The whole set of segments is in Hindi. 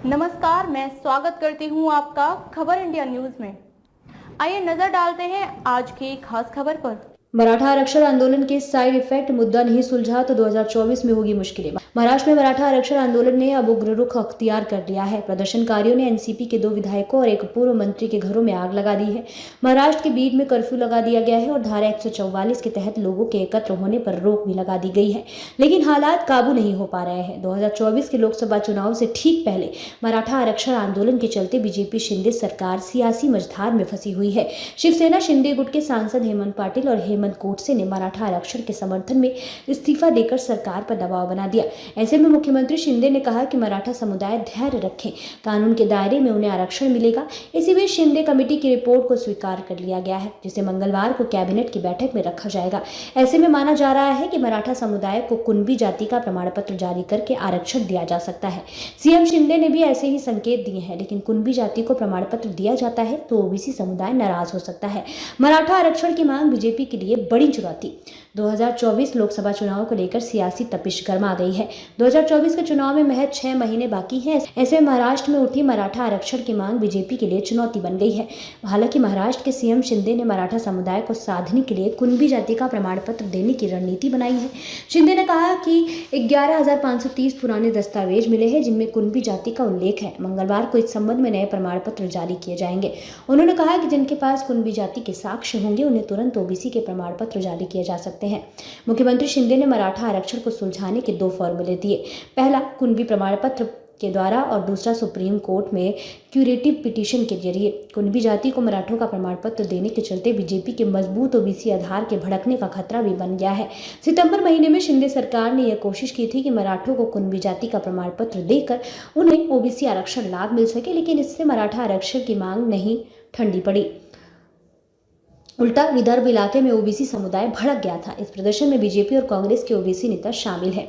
नमस्कार, मैं स्वागत करती हूं आपका खबर इंडिया न्यूज में। आइए नजर डालते हैं आज की खास खबर पर। मराठा आरक्षण आंदोलन के साइड इफेक्ट, मुद्दा नहीं सुलझा तो 2024 में होगी मुश्किलें। महाराष्ट्र में मराठा आरक्षण आंदोलन ने अब उग्र रुख अख्तियार कर लिया है। प्रदर्शनकारियों ने एनसीपी के 2 विधायकों और एक पूर्व मंत्री के घरों में आग लगा दी है। महाराष्ट्र के बीड में कर्फ्यू लगा दिया गया है और धारा 144 के तहत लोगों के एकत्र होने पर रोक भी लगा दी गई है, लेकिन हालात काबू नहीं हो पा रहे हैं। 2024 के लोकसभा चुनाव से ठीक पहले मराठा आरक्षण आंदोलन के चलते बीजेपी शिंदे सरकार सियासी मझधार में फंसी हुई है। शिवसेना शिंदे गुट के सांसद हेमंत पाटिल और हेमंत कोटसे ने मराठा आरक्षण के समर्थन में इस्तीफा देकर सरकार पर दबाव बना दिया। ऐसे में मुख्यमंत्री शिंदे ने कहा कि मराठा समुदाय धैर्य रखें, कानून के दायरे में उन्हें आरक्षण मिलेगा। इसी बीच शिंदे कमेटी की रिपोर्ट को स्वीकार कर लिया गया है, जिसे मंगलवार को कैबिनेट की बैठक में रखा जाएगा। ऐसे में माना जा रहा है कि मराठा समुदाय को कुणबी जाति का प्रमाण पत्र जारी करके आरक्षण दिया जा सकता है। सीएम शिंदे ने भी ऐसे ही संकेत दिए हैं, लेकिन कुणबी जाति को प्रमाण पत्र दिया जाता है तो ओबीसी समुदाय नाराज हो सकता है। मराठा आरक्षण की मांग बीजेपी के लिए बड़ी चुनौती। 2024 लोकसभा चुनाव को लेकर सियासी तपिश गर्मा गई है। 2024 के चुनाव में महज 6 महीने बाकी हैं। ऐसे में महाराष्ट्र में उठी मराठा आरक्षण की मांग बीजेपी के लिए चुनौती बन गई है। हालांकि महाराष्ट्र के सीएम शिंदे ने मराठा समुदाय को साधने के लिए कुणबी जाति का प्रमाण पत्र देने की रणनीति बनाई है। शिंदे ने कहा कि 11,530 पुराने दस्तावेज मिले हैं जिनमें कुणबी जाति का उल्लेख है। मंगलवार को इस संबंध में नए प्रमाण पत्र जारी किए जाएंगे। उन्होंने कहा कि जिनके पास कुणबी जाति के साक्ष्य होंगे उन्हें तुरंत ओबीसी के प्रमाण पत्र जारी किए जा सकते हैं। मुख्यमंत्री शिंदे ने मराठा आरक्षण को सुलझाने के 2 फॉर्मूले दिए। पहला, कुणबी प्रमाण पत्र के द्वारा और दूसरा सुप्रीम कोर्ट में क्यूरेटिव पिटीशन के जरिए। कुणबी जाति को मराठों का प्रमाण पत्र देने के चलते बीजेपी के मजबूत ओबीसी आधार के भड़कने का खतरा भी बन गया है। सितंबर महीने में शिंदे सरकार ने यह कोशिश की थी कि मराठों को कुणबी जाति का प्रमाण पत्र देकर उन्हें ओबीसी आरक्षण लाभ मिल सके, लेकिन इससे मराठा आरक्षण की मांग नहीं ठंडी पड़ी। उल्टा विदर्भ इलाके में ओबीसी समुदाय भड़क गया था। इस प्रदर्शन में बीजेपी और कांग्रेस के ओबीसी नेता शामिल हैं।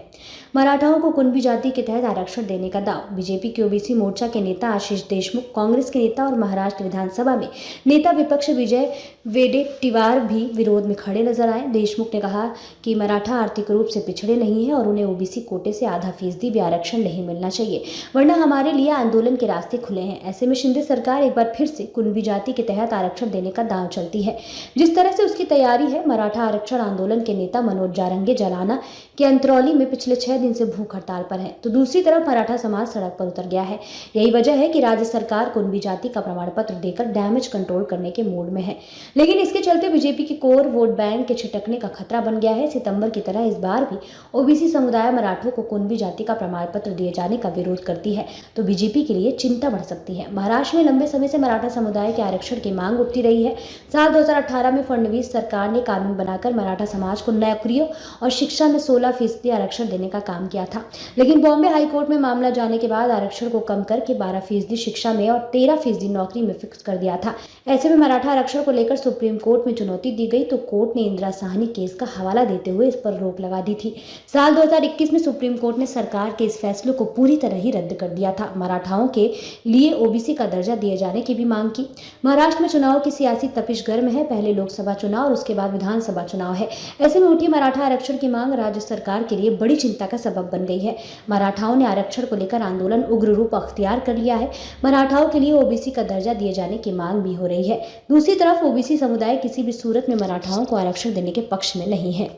मराठाओं को कुणबी जाति के तहत आरक्षण देने का दाव। बीजेपी के ओबीसी मोर्चा के नेता आशीष देशमुख, कांग्रेस के नेता और महाराष्ट्र विधानसभा में नेता विपक्ष विजय वेडेट्टीवार भी विरोध में खड़े नजर आए। देशमुख ने कहा कि मराठा आर्थिक रूप से पिछड़े नहीं है और उन्हें ओबीसी कोटे से आधा फीसदी भी आरक्षण नहीं मिलना चाहिए, वरना हमारे लिए आंदोलन के रास्ते खुले हैं। ऐसे में शिंदे सरकार एक बार फिर से कुणबी जाति के तहत आरक्षण देने का दांव चलती है। जिस तरह से उसकी तैयारी है, मराठा आरक्षण आंदोलन के नेता मनोज जारंगे जलाना के अंतरौली में पिछले 6 दिन से भूख हड़ताल पर है, तो दूसरी तरफ मराठा समाज सड़क पर उतर गया है। यही वजह है कि राज्य सरकार कुणबी जाति का प्रमाण पत्र देकर डैमेज कंट्रोल करने के मूड में है, लेकिन इसके चलते बीजेपी की कोर वोट बैंक के छिटकने का खतरा बन गया है। सितंबर की तरह इस बार भी ओबीसी समुदाय मराठों को कुणबी जाति का प्रमाण पत्र दिए जाने का विरोध करती है तो बीजेपी के लिए चिंता बढ़ सकती है। महाराष्ट्र में लंबे समय से मराठा समुदाय के आरक्षण की मांग उठती रही है। साल 2018 में फडणवीस सरकार ने कानून बनाकर मराठा समाज को नौकरियों और शिक्षा में 16% आरक्षण देने का काम किया था, लेकिन बॉम्बे हाईकोर्ट में मामला जाने के बाद आरक्षण को कम करके 12% शिक्षा में और 13% नौकरी में फिक्स कर दिया था। ऐसे में मराठा आरक्षण को लेकर सुप्रीम कोर्ट में चुनौती दी गई तो कोर्ट ने इंदिरा साहनी केस का हवाला देते हुए इस पर रोक लगा दी थी। साल 2021 में सुप्रीम कोर्ट ने सरकार के इस फैसले को पूरी तरह ही रद्द कर दिया था। मराठाओं के लिए ओबीसी का दर्जा दिए जाने की भी मांग की। महाराष्ट्र में चुनाव की सियासी तपिश गर्म है। पहले लोकसभा चुनाव और उसके बाद विधानसभा चुनाव है। ऐसे में उठी मराठा आरक्षण की मांग राज्य सरकार के लिए बड़ी चिंता का सबब बन गई है। मराठाओं ने आरक्षण को लेकर आंदोलन उग्र रूप अख्तियार कर लिया है। मराठाओं के लिए ओबीसी का दर्जा दिए जाने की मांग भी हो रही है। दूसरी तरफ ओबीसी समुदाय किसी भी सूरत में मराठाओं को आरक्षण देने के पक्ष में नहीं है।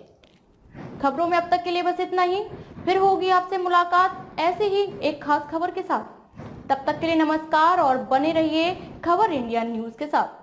खबरों में अब तक के लिए बस इतना ही। फिर होगी आपसे मुलाकात ऐसे ही एक खास खबर के साथ। तब तक के लिए नमस्कार और बने रहिए खबर इंडिया न्यूज के साथ।